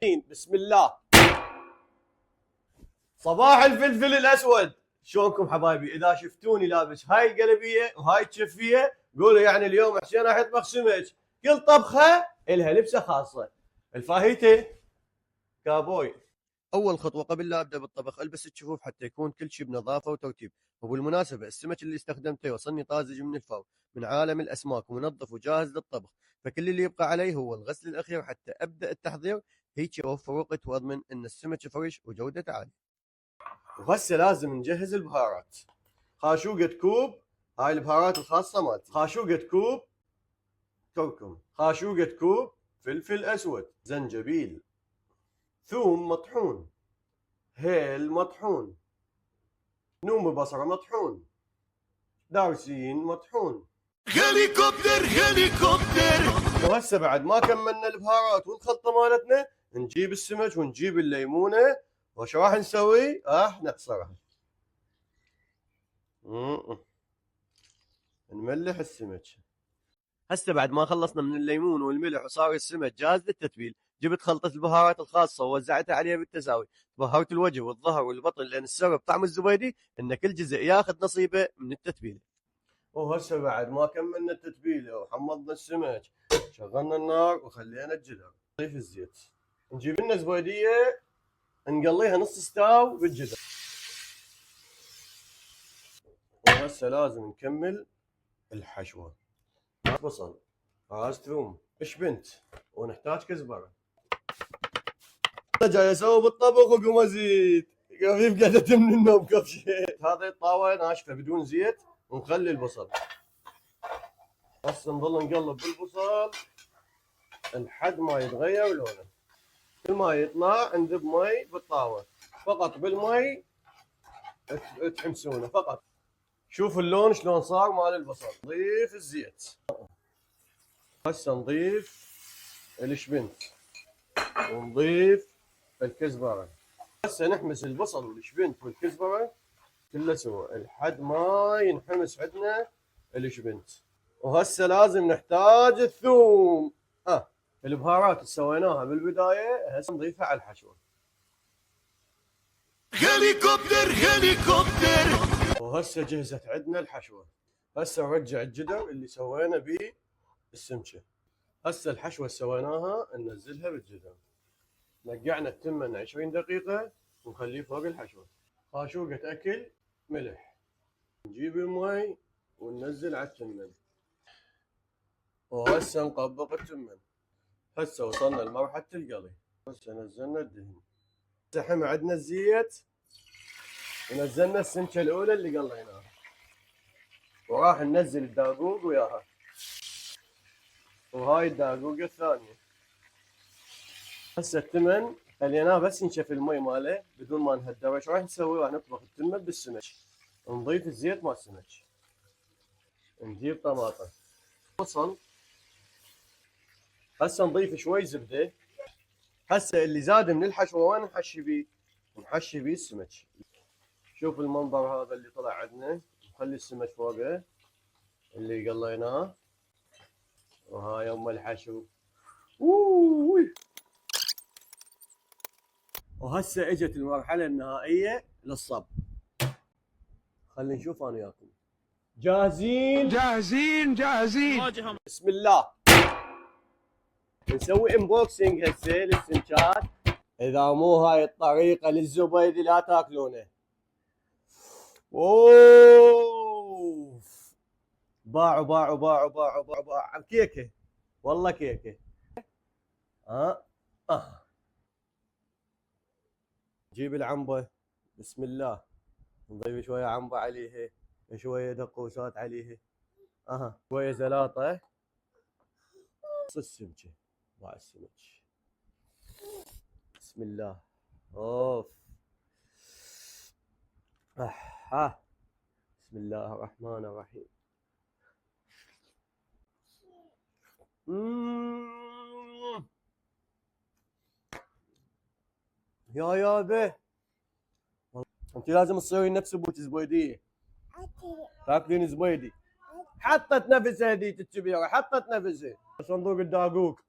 بسم الله. صباح الفلفل الاسود، شلونكم حبايبي؟ اذا شفتوني لابس هاي القلبيه وهاي الشفيه قولوا يعني اليوم حسين راح يطبخ سمك. كل طبخه الها لبسه خاصه. الفاهيتا كابوي. اول خطوه قبل لا ابدا بالطبخ البس الشفوف حتى يكون كل شيء بنظافه وترتيب. وبالمناسبه السمك اللي استخدمته يوصلني طازج من الفور من عالم الاسماك ومنظف وجاهز للطبخ، فكل اللي يبقى علي هو الغسل الاخير حتى ابدا التحضير. هيك اوفر وقت واضمن ان السمك فريش وجودته عاليه. وهسه لازم نجهز البهارات. خاشوقة كوب، هاي البهارات الخاصة مالتي. خاشوقة كوب كركم، خاشوقة كوب فلفل أسود، زنجبيل، ثوم مطحون، هيل مطحون، نوم بصرة مطحون، دارسين مطحون. هليكوبتر هليكوبتر. وهسه بعد ما كملنا البهارات والخلطة مالتنا نجيب السمك ونجيب الليمونة. وش راح نسوي؟ نعصرها. نملح السمك. هسه بعد ما خلصنا من الليمون والملح وصار السمك جاهز للتتبيل، جبت خلطة البهارات الخاصة ووزعتها عليها بالتساوي. بهرت الوجه والظهر والبطن لأن السر بطعم الزبيدي إن كل جزء ياخذ نصيبه من التتبيلة. وهسه بعد ما كملنا التتبيلة وحمضنا السمك شغلنا النار وخلينا الجدر. نضيف الزيت، نجيب لنا زبيدية نقليها نص ستاو بالجدر. وهسه لازم نكمل الحشوة. بصل، راس ثوم، اشبنت، ونحتاج كزبره. جاي اسوي بالطبخ وقوم ازيد خفيف قعدت من النوم كبشيت. هذه الطاوه ناشفه بدون زيت ونخلي البصل. هسه نظل نقلب بالبصل لحد ما يتغير لونه. كل ما يطلع نذب مي بالطاوه، فقط بالمي تحمسونه فقط. شوف اللون شلون صار مال البصل. نضيف الزيت. هسه نضيف الشبنت ونضيف الكزبره. هسه نحمس البصل والشبنت والكزبره كله سوا لحد ما ينحمس عندنا الشبنت. وهسه لازم نحتاج الثوم. البهارات اللي سويناها بالبدايه هسه نضيفها على الحشوه. هليكوبتر هليكوبتر. وهسه جهزت عندنا الحشوه. هسه نرجع الجدر اللي سوينا به السمكه. هسه الحشوه اللي سويناها ننزلها بالجدر. نقعنا التمن 20 دقيقة ونخليه فوق الحشوة. خاشوقة أكل، ملح. نجيب المي وننزل على التمن. وهسه نطبق التمن. هسه وصلنا لمرحلة القلي. هسه نزلنا الدهن. هسه حمى عندنا الزيت ونزلنا السمكة الأولى اللي قليناها. وراح ننزل الداقوق وياها. وهاي الداقوق الثانية. هسه التمن خليناه بس ينشف المي ماله بدون ما نهدره. ايش راح نسوي؟ راح نطبخ التمن بالسمك. نضيف الزيت مال السمك. نجيب طماطم، بصل. هسه نضيف شوي زبده. هسه اللي زاد من الحشوه وين نحشي بيه؟ نحشي بيه السمك. شوف المنظر هذا اللي طلع عندنا. نخلي السمك فوقه اللي قليناه. وهاي ام الحشو. وهسه اجت المرحله النهائيه للصب. خلينا نشوف انا وياكم. جاهزين؟ جاهزين. بسم الله. نسوي انبوكسنج هسه للسمكات. اذا مو هاي الطريقه للزبيدي لا تاكلونه. اوف، باعوا كيكه، والله كيكه. جيب العنبه. بسم الله. نضيف شويه عنبه عليها، شويه دقوسات عليها. شويه زلاطه. نص السمكه مع السمك. بسم الله. اوف. بسم الله الرحمن الرحيم. يا يابا انت لازم تصيرين نفس ابوك زبيديه. تاكلين زبيدي. حطت نفسها هذيك الكبيره، حطت نفسها. صندوق الداقوق.